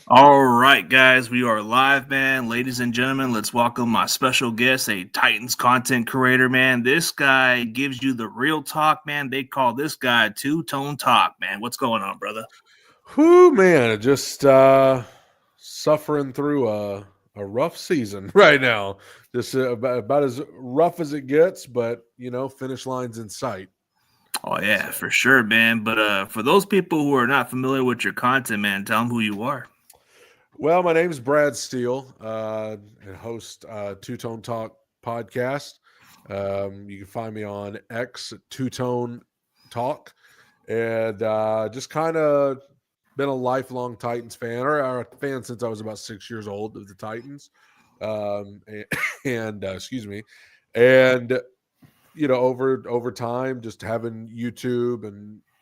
All right, guys, we are live, man. Ladies and gentlemen, let's welcome my special guest, a Titans content creator, man. This guy gives you the real talk, man. They call this guy Two Tone Talk, man. What's going on, brother? Whew, man, just suffering through a rough season right now. Just about as rough as it gets, but finish lines in sight. Oh yeah, So, for sure, man. But for those people who are not familiar with your content, man, tell them who you are. well, my name's Brad Steele, and host Two Tone Talk podcast. You can find me on X at Two Tone Talk, and just kind of been a lifelong Titans fan, or a fan since I was about 6 years old of the Titans. And, excuse me, and over time, just having YouTube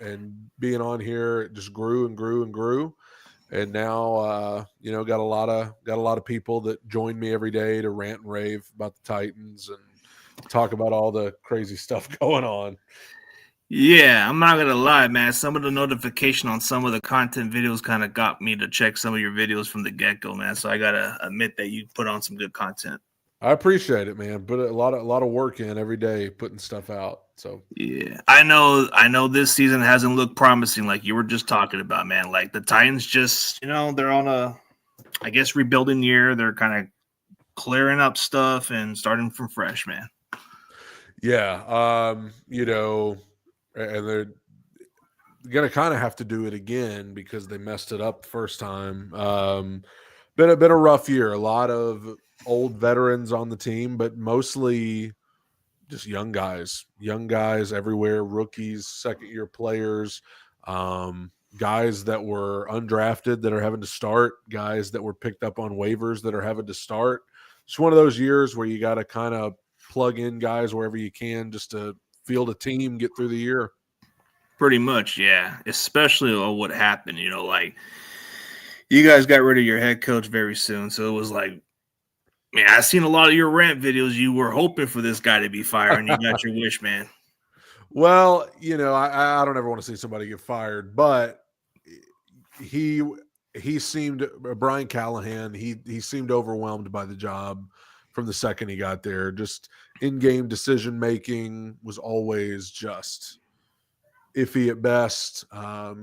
and being on here, it just grew and grew and grew. And now, got a lot of people that join me every day to rant and rave about the Titans and talk about all the crazy stuff going on. Yeah, I'm not gonna lie, man. Some of the notification on some of the content videos kind of got me to check some of your videos from the get go, man. So I gotta admit that you put on some good content. I appreciate it, man. Put a lot of work in every day putting stuff out. So Yeah, I know this season hasn't looked promising like you were just talking about, man. Like the Titans just, they're on a I guess rebuilding year. They're kind of clearing up stuff and starting from fresh, man. yeah, and they're gonna kind of have to do it again because they messed it up the first time. Been a rough year. A lot of old veterans on the team, but mostly just young guys everywhere, rookies, second year players, guys that were undrafted that are having to start, guys that were picked up on waivers that are having to start. It's one of those years where you got to kind of plug in guys wherever you can just to field a team, get through the year. Pretty much, yeah. Especially on what happened, like you guys got rid of your head coach very soon, so it was like, man, I seen a lot of your rant videos. You were hoping for this guy to be fired, and you got your wish, man. Well, I don't ever want to see somebody get fired, but he he seemed Brian Callahan. He seemed overwhelmed by the job from the second he got there. Just in game decision making was always just iffy at best.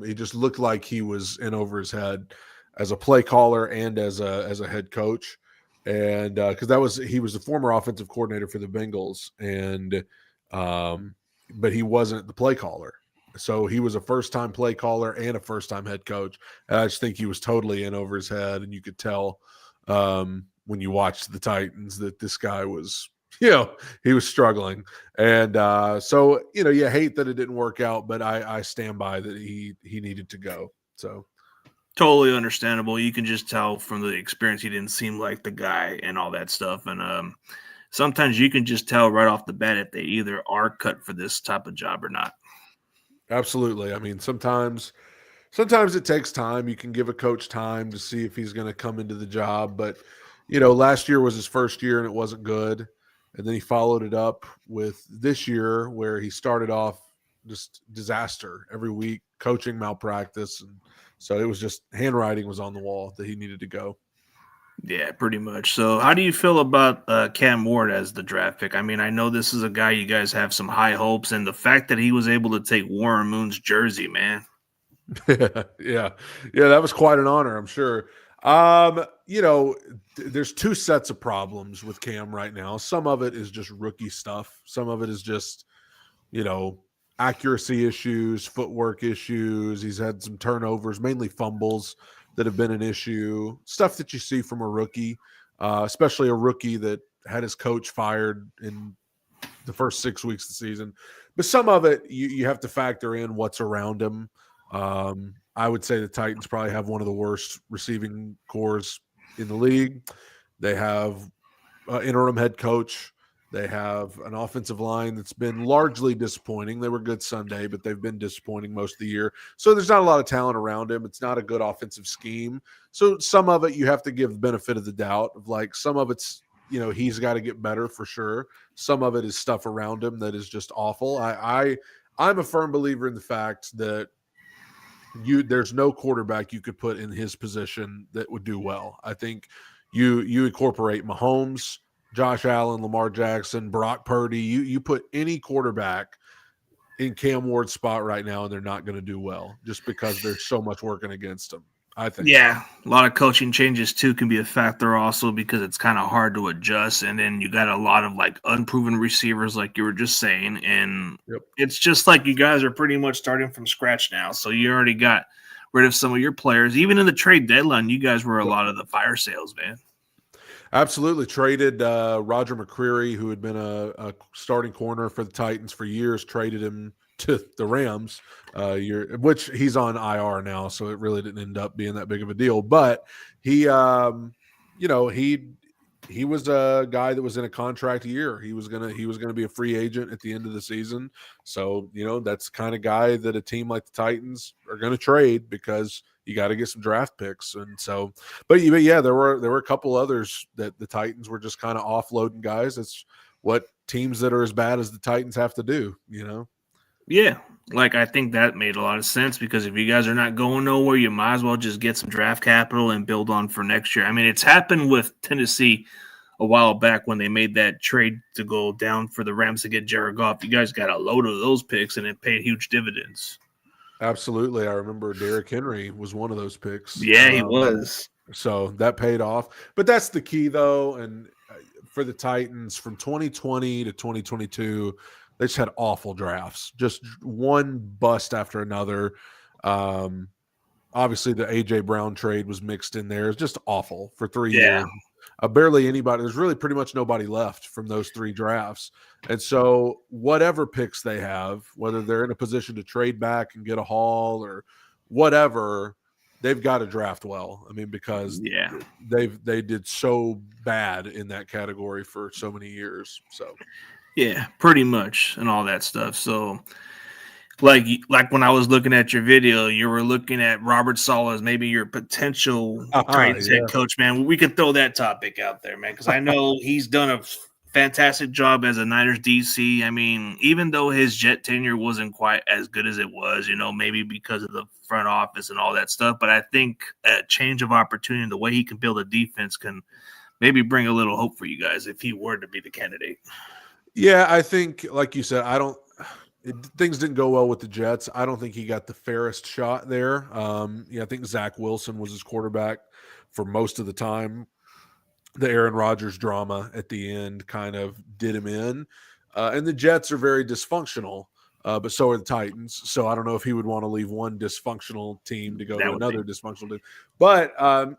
He just looked like he was in over his head as a play caller and as a head coach, and because he was the former offensive coordinator for the Bengals, and but he wasn't the play caller. So he was a first time play caller and a first time head coach. And I just think he was totally in over his head, and you could tell when you watched the Titans that this guy was, he was struggling. And so, you hate that it didn't work out, but I stand by that he needed to go. So Totally understandable. You can just tell from the experience he didn't seem like the guy and all that stuff. And sometimes you can just tell right off the bat if they either are cut for this type of job or not. absolutely. I mean, sometimes it takes time. You can give a coach time to see if he's going to come into the job, but last year was his first year and it wasn't good. And then he followed it up with this year where he started off just disaster every week, coaching malpractice, and so it was just handwriting was on the wall that he needed to go. Yeah, pretty much. So, how do you feel about Cam Ward as the draft pick? I mean, I know this is a guy you guys have some high hopes, and the fact that he was able to take Warren Moon's jersey, man. Yeah, yeah, that was quite an honor, I'm sure. Um, you know, there's two sets of problems with Cam right now. Some of it is just rookie stuff. Some of it is just, you know, accuracy issues, footwork issues. He's had some turnovers, mainly fumbles that have been an issue. Stuff that you see from a rookie, especially a rookie that had his coach fired in the first 6 weeks of the season. But some of it you have to factor in what's around him. I would say the Titans probably have one of the worst receiving cores in the league. They have interim head coach. They have an offensive line that's been largely disappointing. They were good Sunday, but they've been disappointing most of the year. So there's not a lot of talent around him. It's not a good offensive scheme. So some of it you have to give the benefit of the doubt of like some of it's, he's got to get better for sure. Some of it is stuff around him that is just awful. I'm a firm believer in the fact that there's no quarterback you could put in his position that would do well. I think you incorporate Mahomes, Josh Allen, Lamar Jackson, Brock Purdy. You put any quarterback in Cam Ward's spot right now, and they're not going to do well just because there's so much working against them. I think. Yeah, a lot of coaching changes too can be a factor also because it's kind of hard to adjust, and then you got a lot of like unproven receivers, like you were just saying, and it's just like you guys are pretty much starting from scratch now. So you already got rid of some of your players. Even in the trade deadline, you guys were a lot of the fire sales, man. Absolutely. Traded Roger McCreary, who had been a starting corner for the Titans for years, traded him to the Rams, which he's on IR now, so it really didn't end up being that big of a deal. But he was a guy that was in a contract year. He was gonna be a free agent at the end of the season. So that's the kind of guy that a team like the Titans are going to trade because you got to get some draft picks. And so, but yeah, there were a couple others that the Titans were just kind of offloading guys. That's what teams that are as bad as the Titans have to do. Yeah, like I think that made a lot of sense because if you guys are not going nowhere, you might as well just get some draft capital and build on for next year. I mean, it's happened with Tennessee a while back when they made that trade to go down for the Rams to get Jared Goff. You guys got a load of those picks, and it paid huge dividends. Absolutely. I remember Derrick Henry was one of those picks. Yeah, he was. So that paid off. But that's the key, though. And for the Titans from 2020 to 2022, they just had awful drafts, just one bust after another. Obviously, the A.J. Brown trade was mixed in there. It's just awful for 3 years. Barely anybody. There's really pretty much nobody left from those 3 drafts. And so whatever picks they have, whether they're in a position to trade back and get a haul or whatever, they've got to draft well. I mean, because they did so bad in that category for so many years. So yeah, pretty much, and all that stuff. So, like when I was looking at your video, you were looking at Robert Saleh as maybe your potential Titans head coach, man. We could throw that topic out there, man, because I know he's done a fantastic job as a Niners DC. I mean, even though his Jet tenure wasn't quite as good as it was, maybe because of the front office and all that stuff, but I think a change of opportunity, the way he can build a defense can maybe bring a little hope for you guys if he were to be the candidate. Yeah, I think, like you said, things didn't go well with the Jets. I don't think he got the fairest shot there. I think Zach Wilson was his quarterback for most of the time. The Aaron Rodgers drama at the end kind of did him in. And the Jets are very dysfunctional, but so are the Titans. So I don't know if he would want to leave one dysfunctional team to go to another dysfunctional team. But,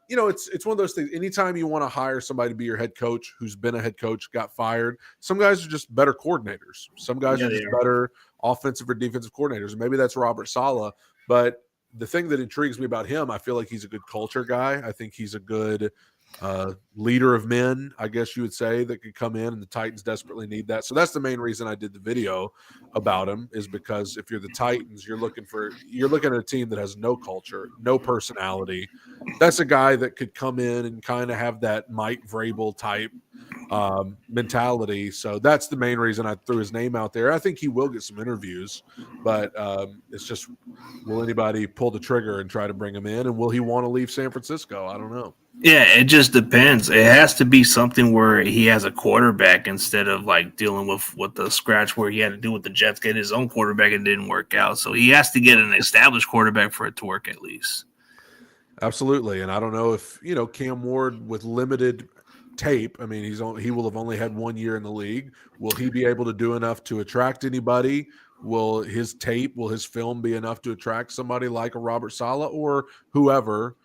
it's one of those things. Anytime you want to hire somebody to be your head coach who's been a head coach, got fired, some guys are just better coordinators. Some guys are just better offensive or defensive coordinators. And maybe that's Robert Saleh. But the thing that intrigues me about him, I feel like he's a good culture guy. I think he's a good leader of men, I guess you would say, that could come in, and the Titans desperately need that. So that's the main reason I did the video about him, is because if you're the Titans, you're looking at a team that has no culture, no personality. That's a guy that could come in and kind of have that Mike Vrabel type mentality. So that's the main reason I threw his name out there. I think he will get some interviews, but it's just, will anybody pull the trigger and try to bring him in, and will he want to leave San Francisco? I don't know. Yeah, it just depends. It has to be something where he has a quarterback instead of like dealing with the scratch where he had to do with the Jets, get his own quarterback and didn't work out. So he has to get an established quarterback for it to work at least. Absolutely. And I don't know if, Cam Ward with limited tape, I mean, he will have only had 1 year in the league. Will he be able to do enough to attract anybody? Will his film be enough to attract somebody like a Robert Saleh or whoever?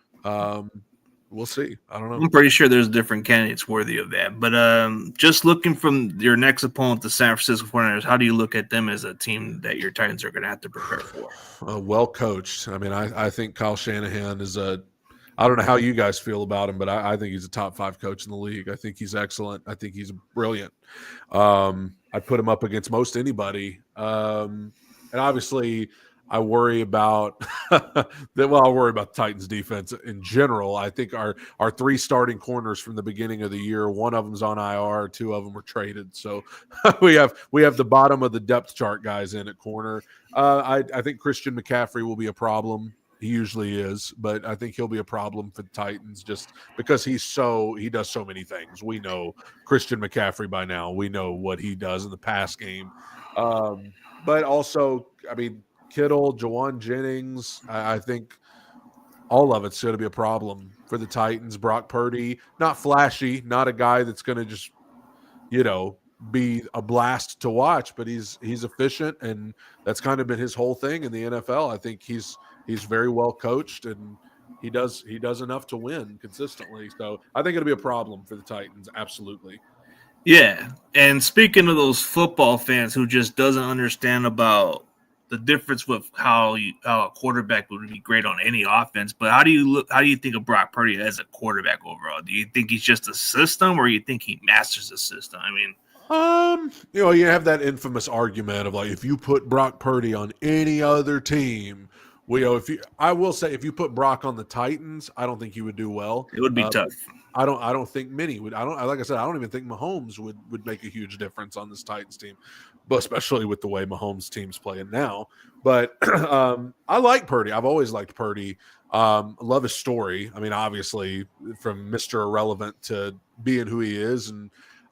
We'll see. I don't know. I'm pretty sure there's different candidates worthy of that. But just looking from your next opponent, the San Francisco 49ers, how do you look at them as a team that your Titans are going to have to prepare for? Well coached. I mean, I think Kyle Shanahan is I don't know how you guys feel about him, but I think he's a top 5 coach in the league. I think he's excellent. I think he's brilliant. I'd put him up against most anybody. And obviously – I worry about that. Well, I worry about the Titans defense in general. I think our 3 starting corners from the beginning of the year, one of them's on IR, 2 of them were traded. So we have the bottom of the depth chart guys in at corner. I think Christian McCaffrey will be a problem He usually is, but I think he'll be a problem for the Titans just because he does so many things. We know Christian McCaffrey by now. We know what he does in the pass game. But also, I mean, Kittle, Jawan Jennings, I think all of it's going to be a problem for the Titans. Brock Purdy, not flashy, not a guy that's going to just, be a blast to watch, but he's efficient, and that's kind of been his whole thing in the NFL. I think he's very well coached, and he does enough to win consistently. So I think it'll be a problem for the Titans. Absolutely. Yeah, and speaking of those football fans who just doesn't understand about the difference with how a quarterback would be great on any offense, but how do you think of Brock Purdy as a quarterback overall? Do you think he's just a system, or you think he masters the system? I mean, you have that infamous argument of like, if you put Brock Purdy on any other team, I will say if you put Brock on the Titans, I don't think he would do well. It would be tough. I don't think many would. Like I said, I don't even think Mahomes would make a huge difference on this Titans team, but especially with the way Mahomes team's playing now. But I like Purdy. I've always liked Purdy. Love his story. I mean, obviously from Mr. Irrelevant to being who he is. And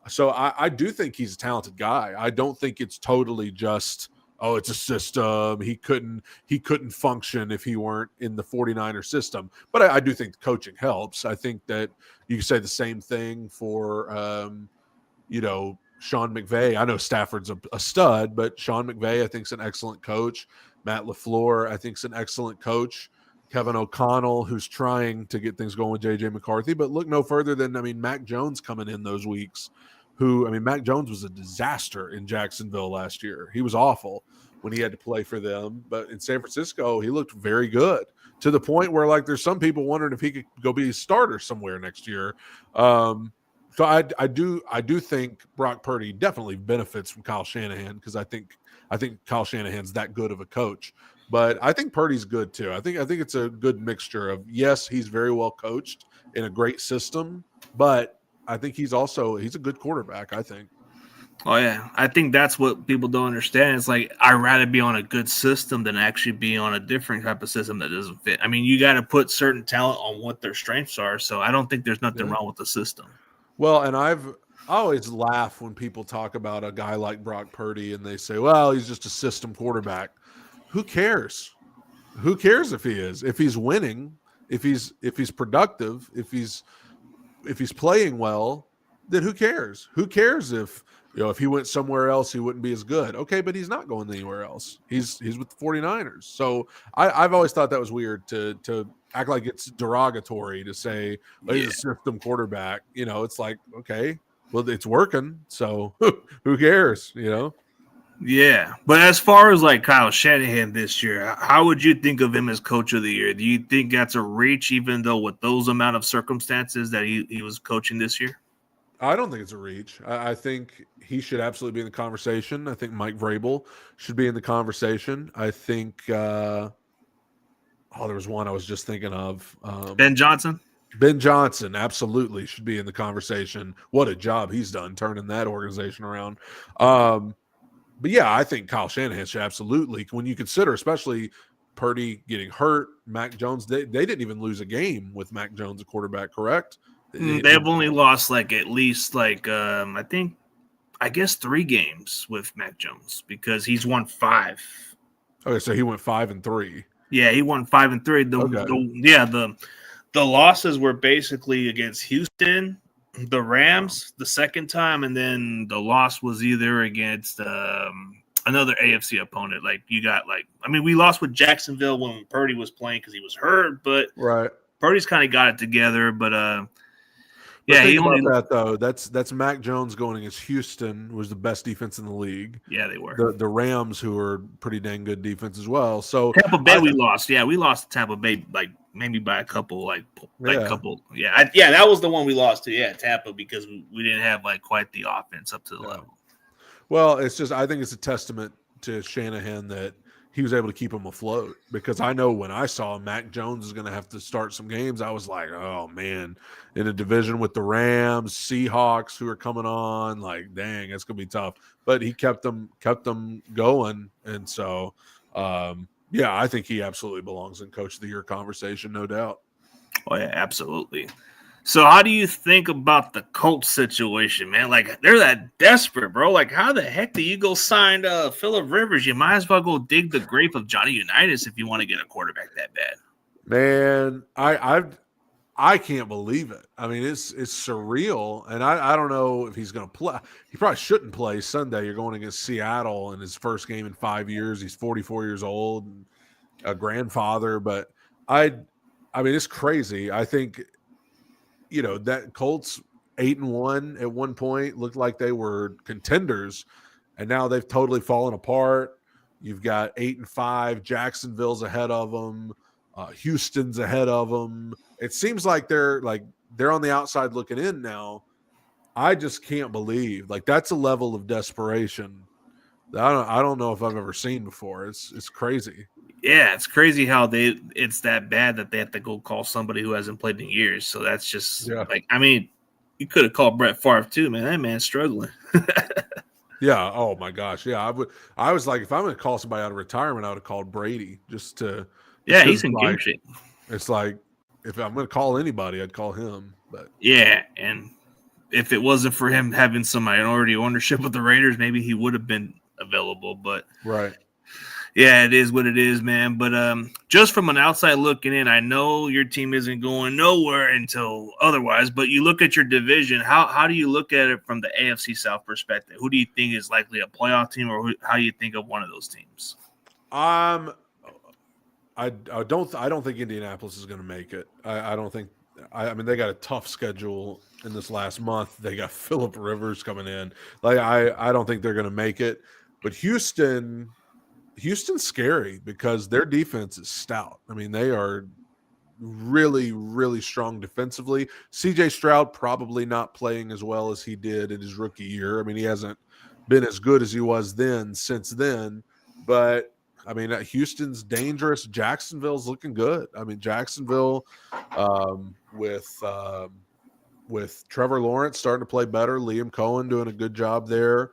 so I do think he's a talented guy. I don't think it's totally just, it's a system. He couldn't function if he weren't in the 49er system. But I do think the coaching helps. I think that you can say the same thing for, Sean McVay. I know Stafford's a stud, but Sean McVay, I think, is an excellent coach. Matt LaFleur, I think, is an excellent coach. Kevin O'Connell, who's trying to get things going with J.J. McCarthy. But look no further than, Mac Jones coming in those weeks. Mac Jones was a disaster in Jacksonville last year. He was awful when he had to play for them. But in San Francisco, he looked very good, to the point where, like, there's some people wondering if he could go be a starter somewhere next year. So I do think Brock Purdy definitely benefits from Kyle Shanahan, because I think Kyle Shanahan's that good of a coach. But I think Purdy's good too. I think it's a good mixture of, yes, he's very well coached in a great system, but I think he's a good quarterback, I think. Oh, yeah. I think that's what people don't understand. It's like, I'd rather be on a good system than actually be on a different type of system that doesn't fit. I mean, you got to put certain talent on what their strengths are. So I don't think there's nothing wrong with the system. Well, and I always laugh when people talk about a guy like Brock Purdy and they say, well, he's just a system quarterback. Who cares? Who cares if he is? If he's winning, if he's productive, if he's playing well, then who cares? Who cares if he went somewhere else, he wouldn't be as good? Okay, but he's not going anywhere else. He's with the 49ers. So I've always thought that was weird to act like it's derogatory to say, he's a system quarterback. It's like, okay, well, it's working. So who cares, Yeah, but as far as like Kyle Shanahan this year, how would you think of him as coach of the year? Do you think that's a reach, even though with those amount of circumstances that he was coaching this year? I don't think it's a reach. I think he should absolutely be in the conversation. I think Mike Vrabel should be in the conversation. I think there was one I was just thinking of. Ben Johnson? Ben Johnson absolutely should be in the conversation. What a job he's done turning that organization around. But yeah, I think Kyle Shanahan should absolutely, when you consider, especially Purdy getting hurt, Mac Jones, they didn't even lose a game with Mac Jones, a quarterback, correct? They've only lost at least I guess 3 games with Mac Jones, because he's won 5. Okay, so he went 5-3. Yeah, he won 5-3. The losses were basically against Houston, the Rams the second time, and then the loss was either against another AFC opponent. Like, you got we lost with Jacksonville when Purdy was playing because he was hurt, but right, Purdy's kind of got it together. But yeah, he only that though. That's Mac Jones going against Houston, was the best defense in the league. Yeah, they were the Rams, who are pretty dang good defense as well. So Tampa Bay, we lost. Yeah, we lost to Tampa Bay maybe by a couple, couple. Yeah, that was the one we lost to. Yeah, Tampa, because we didn't have quite the offense up to the level. Well, it's just, I think it's a testament to Shanahan that he was able to keep him afloat, because I know when I saw Mac Jones is going to have to start some games, I was like, oh man, in a division with the Rams, Seahawks, who are coming on, dang, it's going to be tough. But he kept them going. And so, Yeah, I think he absolutely belongs in Coach of the Year conversation, no doubt. Oh yeah, absolutely. So how do you think about the Colts situation, man? Like they're that desperate, bro. Like how the heck do you go sign Phillip Rivers? You might as well go dig the grave of Johnny Unitas if you want to get a quarterback that bad. Man, I can't believe it. I mean, it's surreal, and I don't know if he's going to play. He probably shouldn't play Sunday. You're going against Seattle in his first game in 5 years. He's 44 years old, and a grandfather. But I mean, it's crazy. I think that Colts 8-1 at one point looked like they were contenders, and now they've totally fallen apart. You've got 8-5. Jacksonville's ahead of them. Houston's ahead of them. It seems like they're on the outside looking in now. I just can't believe that's a level of desperation that I don't know if I've ever seen before. It's crazy. Yeah, it's crazy how it's that bad that they have to go call somebody who hasn't played in years. So that's just I mean, you could have called Brett Favre too, man. That man's struggling. Yeah. Oh my gosh. Yeah. I was like, if I'm going to call somebody out of retirement, I would have called Brady just to. Yeah, he's in good shape. It's like if I'm going to call anybody, I'd call him. But yeah, and if it wasn't for him having some minority ownership with the Raiders, maybe he would have been available. But right. Yeah, it is what it is, man. But just from an outside looking in, I know your team isn't going nowhere until otherwise. But you look at your division. How do you look at it from the AFC South perspective? Who do you think is likely a playoff team, or how do you think of one of those teams? I don't think Indianapolis is going to make it. I don't think. I mean, they got a tough schedule in this last month. They got Phillip Rivers coming in. I don't think they're going to make it. But Houston's scary because their defense is stout. I mean, they are really, really strong defensively. CJ Stroud probably not playing as well as he did in his rookie year. I mean, he hasn't been as good as he was since then. But I mean, Houston's dangerous. Jacksonville's looking good. I mean, Jacksonville with Trevor Lawrence starting to play better, Liam Cohen doing a good job there.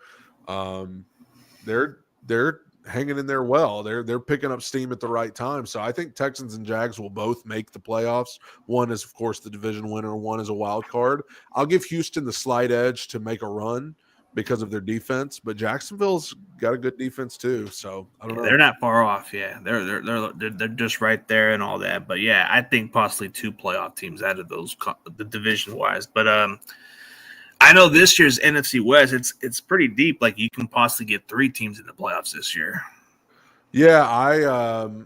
They're hanging in there well. They're picking up steam at the right time. So I think Texans and Jags will both make the playoffs. One is, of course, the division winner. One is a wild card. I'll give Houston the slight edge to make a run because of their defense, but Jacksonville's got a good defense too. So I don't know. They're not far off. Yeah, they're just right there and all that. But yeah, I think possibly 2 playoff teams out of those the division wise. But I know this year's NFC West, it's pretty deep. Like you can possibly get 3 teams in the playoffs this year. Yeah,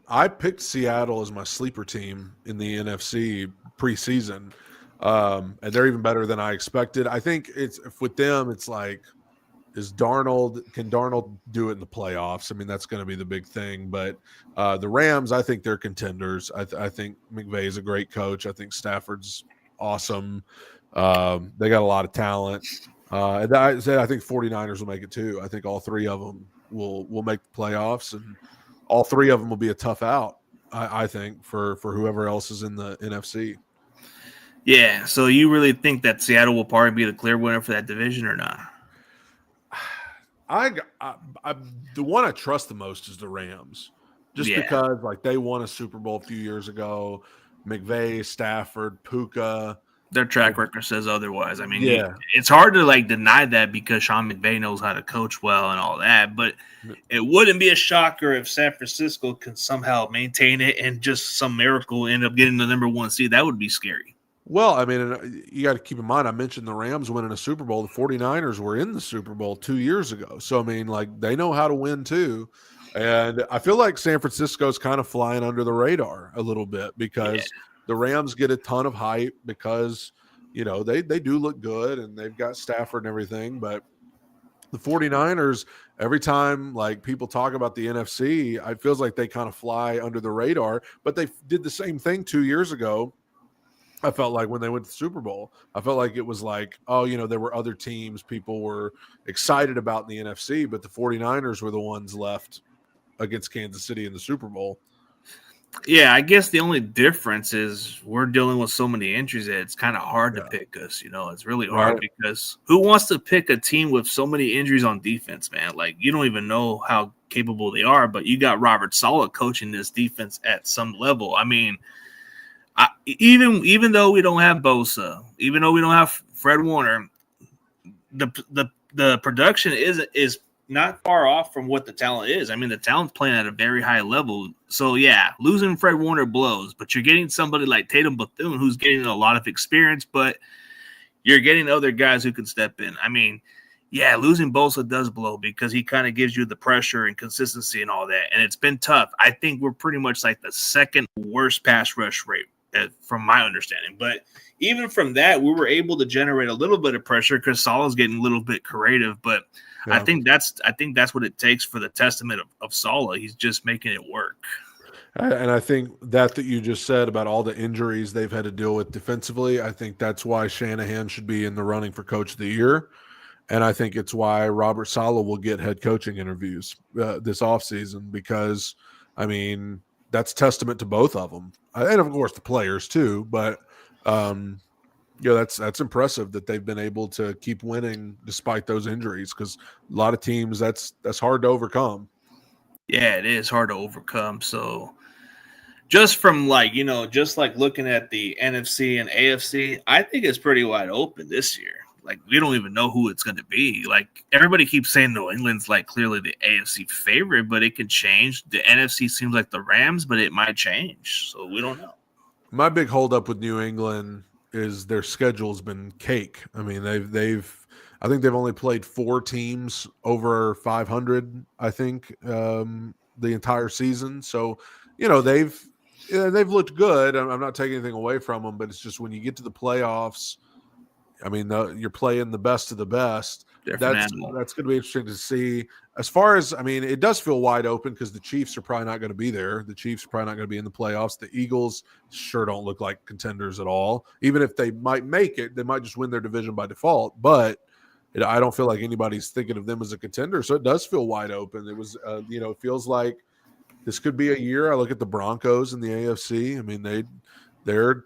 I picked Seattle as my sleeper team in the NFC preseason, and they're even better than I expected. I think with them, it's like, can Darnold do it in the playoffs? I mean, that's going to be the big thing. But the Rams, I think they're contenders. I think McVay is a great coach. I think Stafford's awesome. They got a lot of talent. And I think 49ers will make it too. I think all 3 of them will make the playoffs, and all 3 of them will be a tough out, I think, for whoever else is in the NFC. Yeah, so you really think that Seattle will probably be the clear winner for that division or not? The one I trust the most is the Rams, just because they won a Super Bowl a few years ago. McVay, Stafford, Puka. Their track record says otherwise. I mean, it's hard to deny that because Sean McVay knows how to coach well and all that. But it wouldn't be a shocker if San Francisco can somehow maintain it and just some miracle end up getting the number 1 seed. That would be scary. Well, I mean, you got to keep in mind, I mentioned the Rams winning a Super Bowl. The 49ers were in the Super Bowl 2 years ago. So, I mean, they know how to win too. And I feel like San Francisco's kind of flying under the radar a little bit because the Rams get a ton of hype because, they do look good and they've got Stafford and everything. But the 49ers, every time people talk about the NFC, it feels like they kind of fly under the radar. But they did the same thing 2 years ago. I felt like when they went to the Super Bowl, I felt like it was there were other teams people were excited about in the NFC, but the 49ers were the ones left against Kansas City in the Super Bowl. Yeah, I guess the only difference is we're dealing with so many injuries that it's kind of hard to Yeah. pick us. It's really hard Right. because who wants to pick a team with so many injuries on defense, man? Like, you don't even know how capable they are, but you got Robert Saleh coaching this defense at some level. I mean, even though we don't have Bosa, even though we don't have Fred Warner, the production is not far off from what the talent is. I mean, the talent's playing at a very high level. So yeah, losing Fred Warner blows, but you're getting somebody like Tatum Bethune who's getting a lot of experience, but you're getting other guys who can step in. I mean, yeah, losing Bosa does blow because he kind of gives you the pressure and consistency and all that. And it's been tough. I think we're pretty much like the second worst pass rush rate from my understanding. But even from that, we were able to generate a little bit of pressure because Saleh's getting a little bit creative. But Yeah. I think that's what it takes for the testament of Saleh. He's just making it work. And I think that you just said about all the injuries they've had to deal with defensively, I think that's why Shanahan should be in the running for Coach of the Year. And I think it's why Robert Saleh will get head coaching interviews this offseason because, I mean, that's testament to both of them. And, of course, the players too. But, that's impressive that they've been able to keep winning despite those injuries because a lot of teams, that's hard to overcome. Yeah, it is hard to overcome. So just from just like looking at the NFC and AFC, I think it's pretty wide open this year. Like, we don't even know who it's going to be. Like, everybody keeps saying New England's like clearly the AFC favorite, but it could change. The NFC seems like the Rams, but it might change. So we don't know. My big holdup with New England is their schedule's been cake. I mean, I think they've only played 4 teams over 500. I think the entire season. So, they've looked good. I'm not taking anything away from them, but it's just when you get to the playoffs, I mean, you're playing the best of the best. Different That's animal. going to be interesting to see. As far as, I mean, it does feel wide open because the Chiefs are probably not going to be there. The Chiefs are probably not going to be in the playoffs. The Eagles sure don't look like contenders at all. Even if they might make it, they might just win their division by default. But I don't feel like anybody's thinking of them as a contender. So it does feel wide open. It was, it feels like this could be a year. I look at the Broncos in the AFC. I mean, they're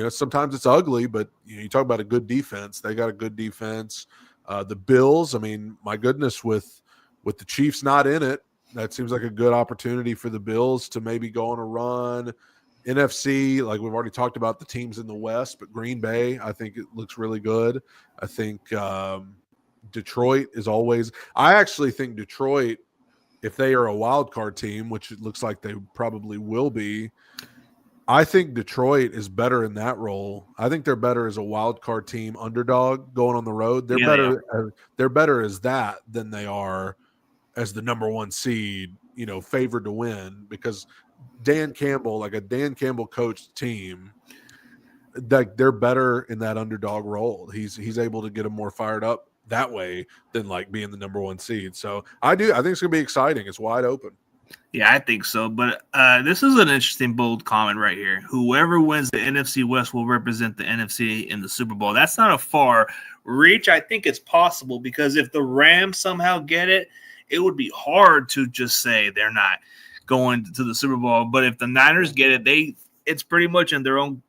sometimes it's ugly, but you talk about a good defense. They got a good defense. The Bills, I mean, my goodness, with the Chiefs not in it, that seems like a good opportunity for the Bills to maybe go on a run. NFC, like we've already talked about the teams in the West, but Green Bay, I think it looks really good. I think Detroit is always – I actually think Detroit, if they are a wild card team, which it looks like they probably will be, I think Detroit is better in that role. I think they're better as a wild card team, underdog going on the road. They're better. They're better as that than they are as the number 1 seed, favored to win. Because Dan Campbell, like a Dan Campbell coached team, that they're better in that underdog role. He's able to get them more fired up that way than like being the number 1 seed. So I think it's gonna be exciting. It's wide open. Yeah, I think so. But this is an interesting, bold comment right here. Whoever wins the NFC West will represent the NFC in the Super Bowl. That's not a far reach. I think it's possible because if the Rams somehow get it, it would be hard to just say they're not going to the Super Bowl. But if the Niners get it, it's pretty much in their own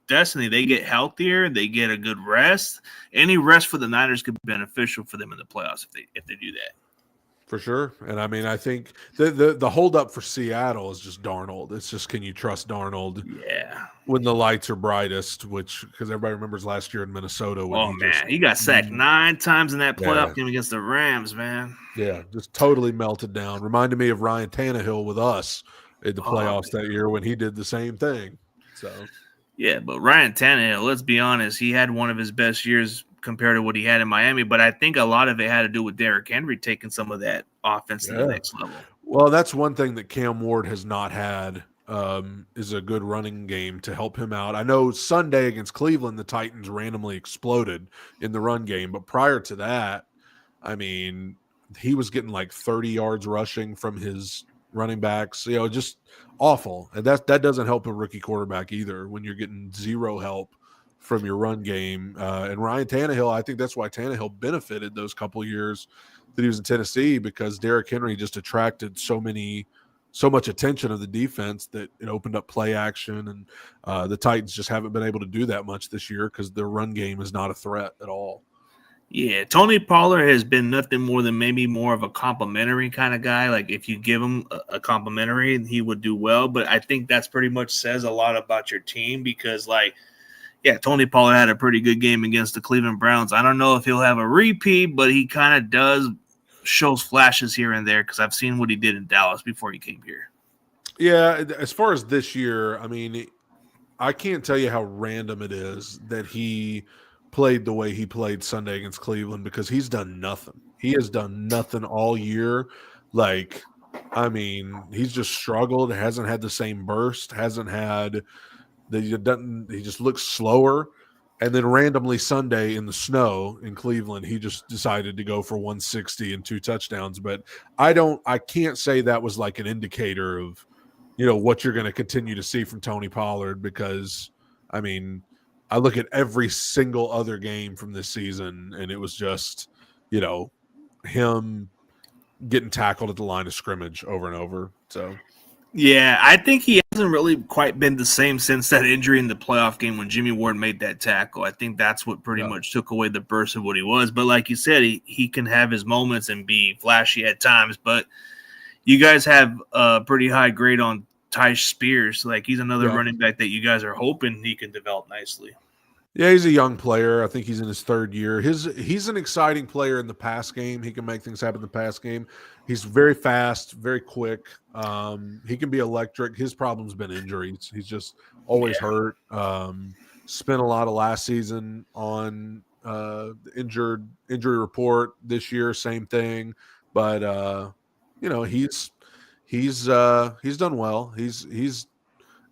destiny. They get healthier. They get a good rest. Any rest for the Niners could be beneficial for them in the playoffs if they do that. For sure. And I mean, I think the holdup for Seattle is just Darnold. It's just, can you trust Darnold? Yeah. When the lights are brightest, because everybody remembers last year in Minnesota. When he got sacked 9 times in that playoff game against the Rams, man. Yeah, just totally melted down. Reminded me of Ryan Tannehill with us in the playoffs that year when he did the same thing. So, yeah, but Ryan Tannehill, let's be honest, he had one of his best years compared to what he had in Miami, but I think a lot of it had to do with Derrick Henry taking some of that offense to the next level. Well, that's one thing that Cam Ward has not had, is a good running game to help him out. I know Sunday against Cleveland, the Titans randomly exploded in the run game, but prior to that, I mean, he was getting like 30 yards rushing from his running backs, just awful. And that doesn't help a rookie quarterback either when you're getting zero help from your run game. And Ryan Tannehill, I think that's why Tannehill benefited those couple years that he was in Tennessee, because Derrick Henry just attracted so many so much attention of the defense that it opened up play action, and the Titans just haven't been able to do that much this year because their run game is not a threat at all. Yeah, Tony Pollard has been nothing more than maybe more of a complimentary kind of guy. Like if you give him a complimentary, he would do well. But I think that's pretty much says a lot about your team because, like, yeah, Tony Pollard had a pretty good game against the Cleveland Browns. I don't know if he'll have a repeat, but he kind of does shows flashes here and there because I've seen what he did in Dallas before he came here. Yeah, as far as this year, I mean, I can't tell you how random it is that he played the way he played Sunday against Cleveland because he's done nothing. He has done nothing all year. Like, I mean, he's just struggled, hasn't had the same burst, hasn't had he just looks slower. And then randomly Sunday in the snow in Cleveland, he just decided to go for 160 and 2 touchdowns. But I can't say that was like an indicator of, what you're going to continue to see from Tony Pollard because, I mean, I look at every single other game from this season and it was just, him getting tackled at the line of scrimmage over and over. So, yeah, I think he hasn't really quite been the same since that injury in the playoff game when Jimmy Ward made that tackle. I think that's what pretty much took away the burst of what he was. But like you said, he can have his moments and be flashy at times. But you guys have a pretty high grade on Tyjae Spears. Like he's another running back that you guys are hoping he can develop nicely. Yeah, he's a young player. I think he's in his 3rd year. He's an exciting player in the pass game. He can make things happen in the pass game. He's very fast, very quick. He can be electric. His problem's been injuries. He's just always hurt. Spent a lot of last season on injury report. This year, same thing. But he's done well. He's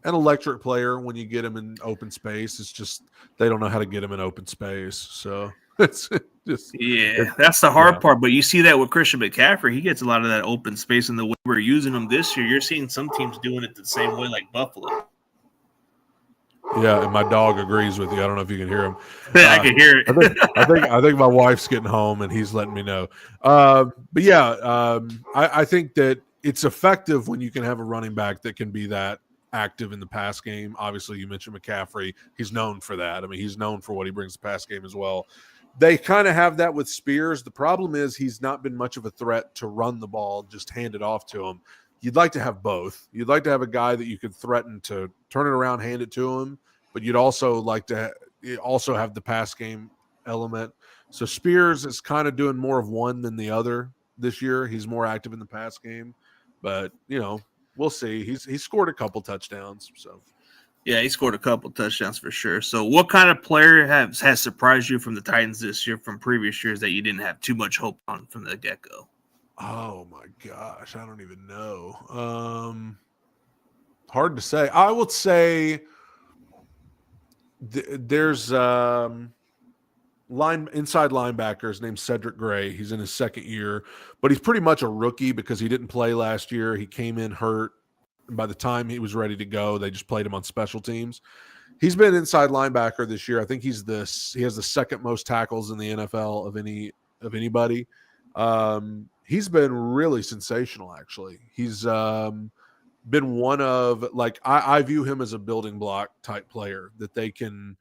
an electric player when you get him in open space. It's just they don't know how to get him in open space. So it's just that's the hard part. But you see that with Christian McCaffrey, he gets a lot of that open space, and the way we're using him this year, you're seeing some teams doing it the same way, like Buffalo. Yeah, and my dog agrees with you. I don't know if you can hear him. I can hear it. I think my wife's getting home and he's letting me know. But yeah, I think that it's effective when you can have a running back that can be that active in the pass game. Obviously, you mentioned McCaffrey. He's known for that. I mean, he's known for what he brings to the pass game as well. They kind of have that with Spears. The problem is he's not been much of a threat to run the ball, just hand it off to him. You'd like to have both. You'd like to have a guy that you could threaten to turn it around, hand it to him, but you'd also like to also have the pass game element. So Spears is kind of doing more of one than the other this year. He's more active in the pass game, but we'll see. He's scored a couple touchdowns. So yeah, he scored a couple touchdowns for sure. So what kind of player has surprised you from the Titans this year from previous years that you didn't have too much hope on from the get-go? Oh my gosh, I don't even know. Hard to say. I would say there's inside linebackers named Cedric Gray. He's in his 2nd year, but he's pretty much a rookie because he didn't play last year. He came in hurt. And by the time he was ready to go, they just played him on special teams. He's been inside linebacker this year. I think he has the 2nd most tackles in the NFL of anybody. He's been really sensational, actually. He's been one of, like, I view him as a building block type player that they can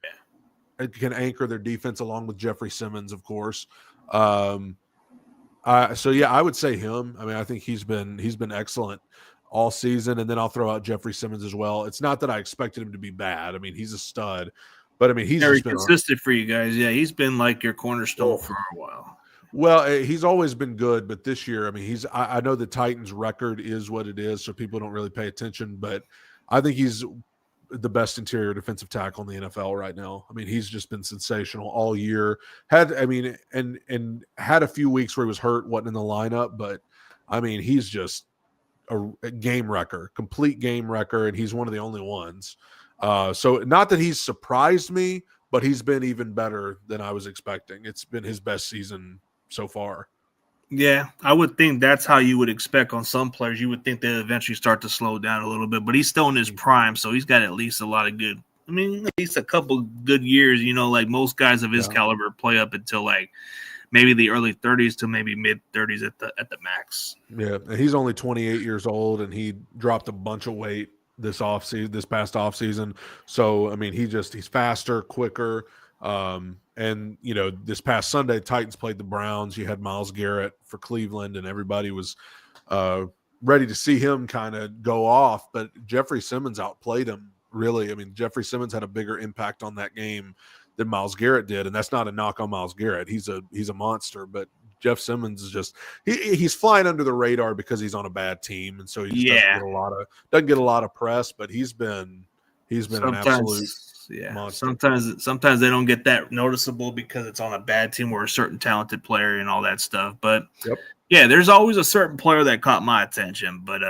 anchor their defense along with Jeffrey Simmons, of course. So yeah, I would say him. I mean, I think he's been excellent all season, and then I'll throw out Jeffrey Simmons as well. It's not that I expected him to be bad. I mean, he's a stud, but I mean, he's very just been consistent for you guys. Yeah, he's been like your cornerstone for a while. Well, he's always been good, but this year, I mean, I know the Titans' record is what it is, so people don't really pay attention, but I think he's the best interior defensive tackle in the NFL right now. I mean, he's just been sensational all year. Had a few weeks where he was hurt, wasn't in the lineup, but I mean, he's just a game wrecker, complete game wrecker, and he's one of the only ones. So not that he's surprised me, but he's been even better than I was expecting. It's been his best season so far. Yeah, I would think that's how you would expect on some players. You would think they eventually start to slow down a little bit, but he's still in his prime, so he's got at least a lot of good. I mean, at least a couple good years. Like most guys of his caliber play up until like maybe the early 30s to maybe mid 30s at the max. Yeah, and he's only 28 years old, and he dropped a bunch of weight this past offseason. So I mean, he's faster, quicker. And this past Sunday, Titans played the Browns. You had Myles Garrett for Cleveland, and everybody was ready to see him kind of go off. But Jeffrey Simmons outplayed him. Really, I mean, Jeffrey Simmons had a bigger impact on that game than Myles Garrett did, and that's not a knock on Myles Garrett. He's a monster, but Jeff Simmons is just he's flying under the radar because he's on a bad team, and so he just doesn't get a lot of press. But he's been an absolute monster. Sometimes they don't get that noticeable because it's on a bad team or a certain talented player and all that stuff. But yeah, there's always a certain player that caught my attention, but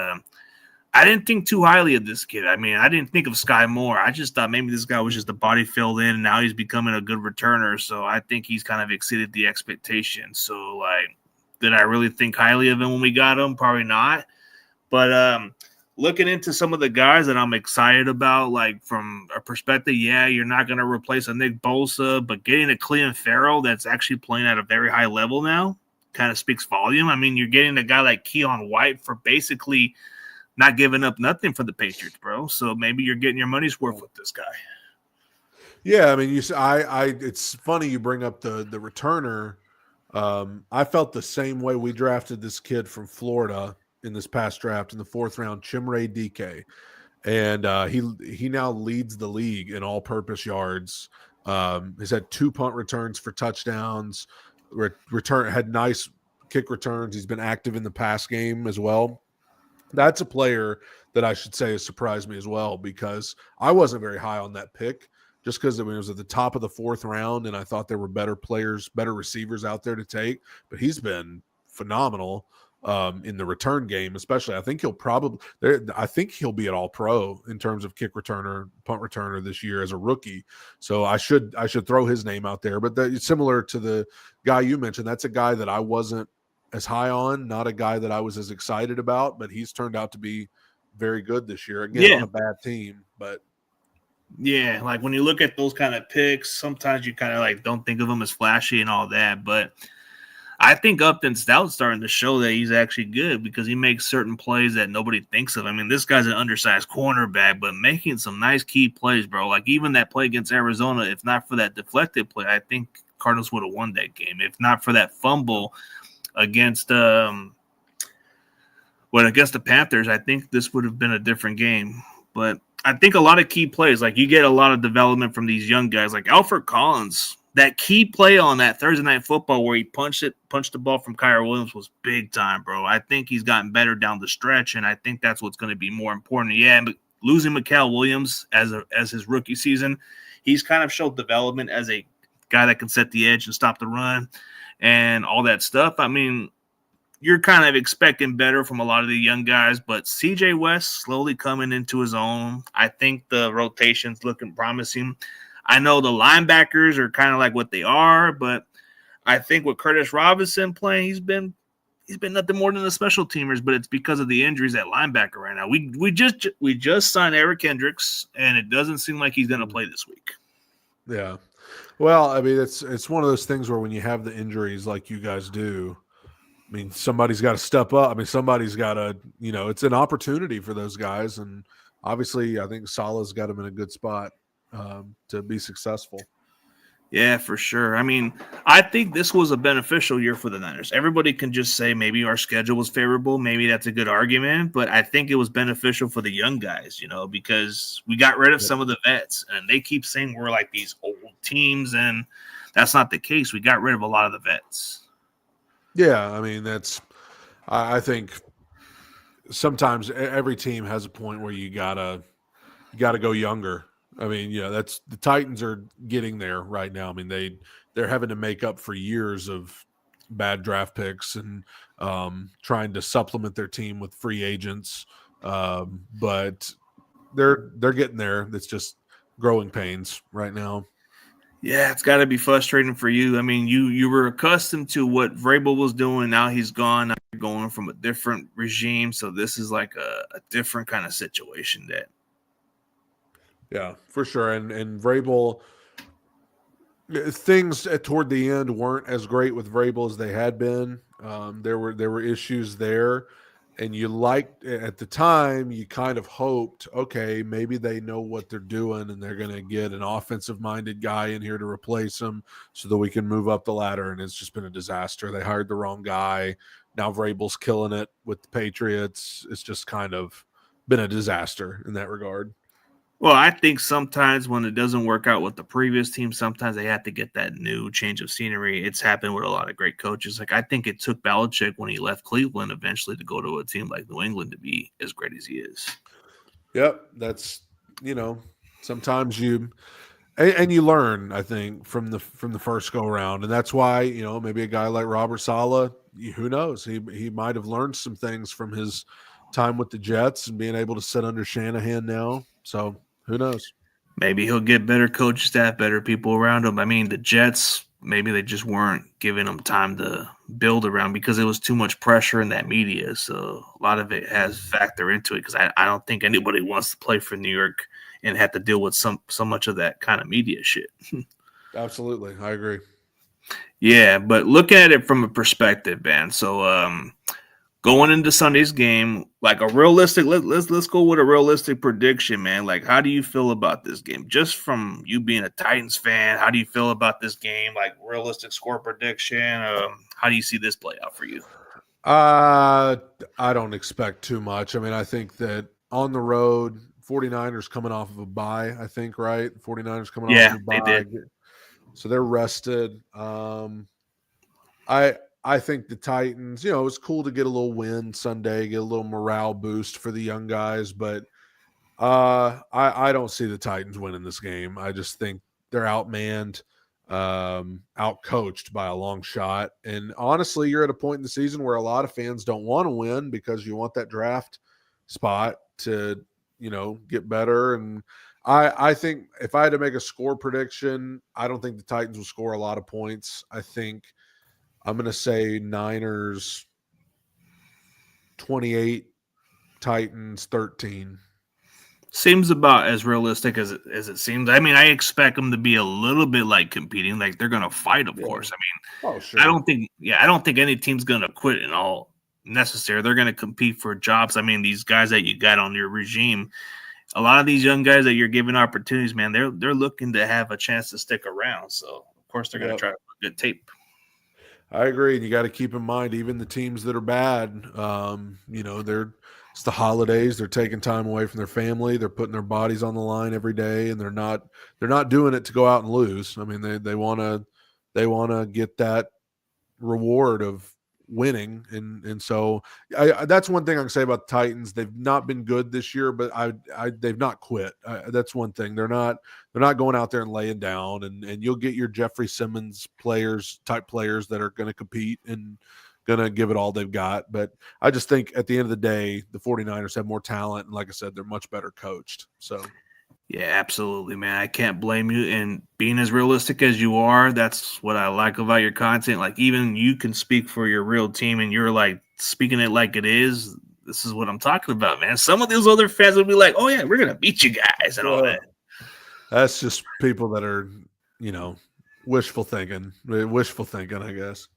I didn't think too highly of this kid. I mean, I didn't think of Sky Moore. I just thought maybe this guy was just a body filled in, and now he's becoming a good returner. So I think he's kind of exceeded the expectation. So, like, did I really think highly of him when we got him? Probably not. But looking into some of the guys that I'm excited about, like from a perspective, yeah, you're not going to replace a Nick Bosa, but getting a Clelin Ferrell that's actually playing at a very high level now kind of speaks volume. I mean, you're getting a guy like Keon White for basically – not giving up nothing for the Patriots, bro. So maybe you're getting your money's worth with this guy. Yeah, I mean, it's funny you bring up the returner. I felt the same way. We drafted this kid from Florida in this past draft in the 4th round, Chimere Dike, and he now leads the league in all-purpose yards. He's had 2 punt returns for touchdowns. Had nice kick returns. He's been active in the pass game as well. That's a player that I should say has surprised me as well, because I wasn't very high on that pick just because it was at the top of the 4th round, and I thought there were better players, better receivers out there to take. But he's been phenomenal in the return game, especially. I think he'll be an All-Pro in terms of kick returner, punt returner this year as a rookie. So I should throw his name out there. But similar to the guy you mentioned, that's a guy that I wasn't as high on, not a guy that I was as excited about, but he's turned out to be very good this year. Again, on a bad team, but yeah, like when you look at those kind of picks, sometimes you kind of like don't think of them as flashy and all that, but I think Upton Stout's starting to show that he's actually good because he makes certain plays that nobody thinks of. I mean, this guy's an undersized cornerback, but making some nice key plays, bro. Like even that play against Arizona, if not for that deflected play, I think Cardinals would have won that game. If not for that fumble against the Panthers, I think this would have been a different game. But I think a lot of key plays, like you get a lot of development from these young guys, like Alfred Collins. That key play on that Thursday Night Football where he punched the ball from Kyren Williams was big time, bro. I think he's gotten better down the stretch, and I think that's what's going to be more important. Yeah, but losing Mikael Williams as his rookie season, he's kind of showed development as a guy that can set the edge and stop the run and all that stuff. I mean, you're kind of expecting better from a lot of the young guys, but CJ West slowly coming into his own. I think the rotation's looking promising. I know the linebackers are kind of like what they are, but I think with Curtis Robinson playing, he's been nothing more than the special teamers, but it's because of the injuries at linebacker right now. We just signed Eric Kendricks, and it doesn't seem like he's going to play this week. Yeah. Well, I mean, it's one of those things where when you have the injuries like you guys do, I mean, somebody's got to step up. I mean, somebody's got to, it's an opportunity for those guys. And obviously, I think Salah's got him in a good spot to be successful. Yeah, for sure. I mean, I think this was a beneficial year for the Niners. Everybody can just say maybe our schedule was favorable. Maybe that's a good argument, but I think it was beneficial for the young guys, because we got rid of some of the vets, and they keep saying we're like these old teams, and that's not the case. We got rid of a lot of the vets. Yeah, I mean, I think sometimes every team has a point where you gotta go younger. I mean, that's the Titans are getting there right now. I mean, they're having to make up for years of bad draft picks and trying to supplement their team with free agents. But they're getting there. It's just growing pains right now. Yeah, it's got to be frustrating for you. I mean, you were accustomed to what Vrabel was doing. Now he's gone. Now you're going from a different regime. So this is like a different kind of situation that. Yeah, for sure. And Vrabel, Things toward the end weren't as great with Vrabel as they had been. There were issues there, and you liked at the time. You kind of hoped, okay, maybe they know what they're doing, and they're going to get an offensive-minded guy in here to replace him, so that we can move up the ladder. And it's just been a disaster. They hired the wrong guy. Now Vrabel's killing it with the Patriots. It's just kind of been a disaster in that regard. Well, I think sometimes when it doesn't work out with the previous team, sometimes they have to get that new change of scenery. It's happened with a lot of great coaches. Like I think it took Belichick when he left Cleveland eventually to go to a team like New England to be as great as he is. Yep, that's sometimes you and you learn, I think, from the first go around, and that's why maybe a guy like Robert Saleh, who knows, he might have learned some things from his time with the Jets and being able to sit under Shanahan now. So who knows? Maybe he'll get better coach staff, better people around him. I mean, the Jets, maybe they just weren't giving him time to build around because it was too much pressure in that media. So a lot of it has factor into it because I don't think anybody wants to play for New York and have to deal with so much of that kind of media shit. Absolutely. I agree. Yeah, but look at it from a perspective, man. So going into Sunday's game, like a realistic, let's go with a realistic prediction, man. Like, how do you feel about this game? Just from you being a Titans fan, how do you feel about this game? Like realistic score prediction. How do you see this play out for you? I don't expect too much. I mean, I think that on the road, 49ers coming off of a bye, I think, right? 49ers coming off of a bye. They did. So they're rested. I think the Titans, it was cool to get a little win Sunday, get a little morale boost for the young guys, but I don't see the Titans winning this game. I just think they're outmanned, outcoached by a long shot. And honestly, you're at a point in the season where a lot of fans don't want to win because you want that draft spot to, get better. And I think if I had to make a score prediction, I don't think the Titans will score a lot of points. I think I'm going to say Niners 28, Titans 13. Seems about as realistic as it seems. I mean, I expect them to be a little bit like competing, like they're going to fight, of course. I mean, sure. I don't think any team's going to quit in all necessary. They're going to compete for jobs. I mean, these guys that you got on your regime, a lot of these young guys that you're giving opportunities, man, they're looking to have a chance to stick around. So, of course, they're going to try to put good tape. I agree. And you got to keep in mind, even the teams that are bad, it's the holidays. They're taking time away from their family. They're putting their bodies on the line every day, and they're not doing it to go out and lose. I mean, they want to get that reward of winning, and so that's one thing I can say about the Titans. They've not been good this year, but they've not quit. That's one thing. They're not going out there and laying down, and you'll get your Jeffrey Simmons type players that are going to compete and going to give it all they've got. But I just think at the end of the day, the 49ers have more talent, and like I said, they're much better coached. So yeah, absolutely, man. I can't blame you. And being as realistic as you are, that's what I like about your content. Like, even you can speak for your real team and you're like speaking it like it is. This is what I'm talking about, man. Some of those other fans will be like, oh, yeah, we're going to beat you guys and all that. That's just people that are, wishful thinking, I guess.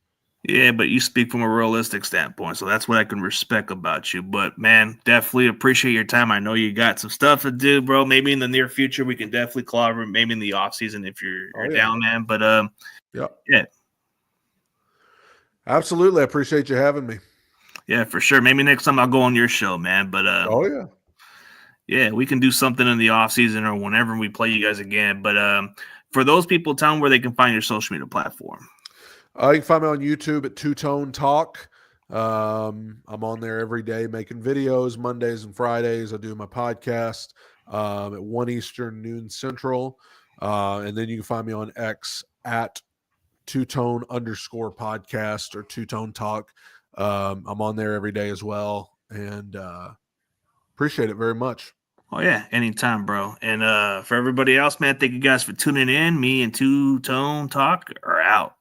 Yeah, but you speak from a realistic standpoint, so that's what I can respect about you. But, man, definitely appreciate your time. I know you got some stuff to do, bro. Maybe in the near future we can definitely collaborate, maybe in the offseason if you're down, man. But, yeah. Absolutely. I appreciate you having me. Yeah, for sure. Maybe next time I'll go on your show, man. But, yeah, we can do something in the offseason or whenever we play you guys again. But for those people, tell them where they can find your social media platform. You can find me on YouTube at Two Tone Talk. I'm on there every day making videos, Mondays and Fridays. I do my podcast at 1 Eastern, noon Central. And then you can find me on X at Two Tone _podcast or Two Tone Talk. I'm on there every day as well. And appreciate it very much. Oh, yeah, anytime, bro. And for everybody else, man, thank you guys for tuning in. Me and Two Tone Talk are out.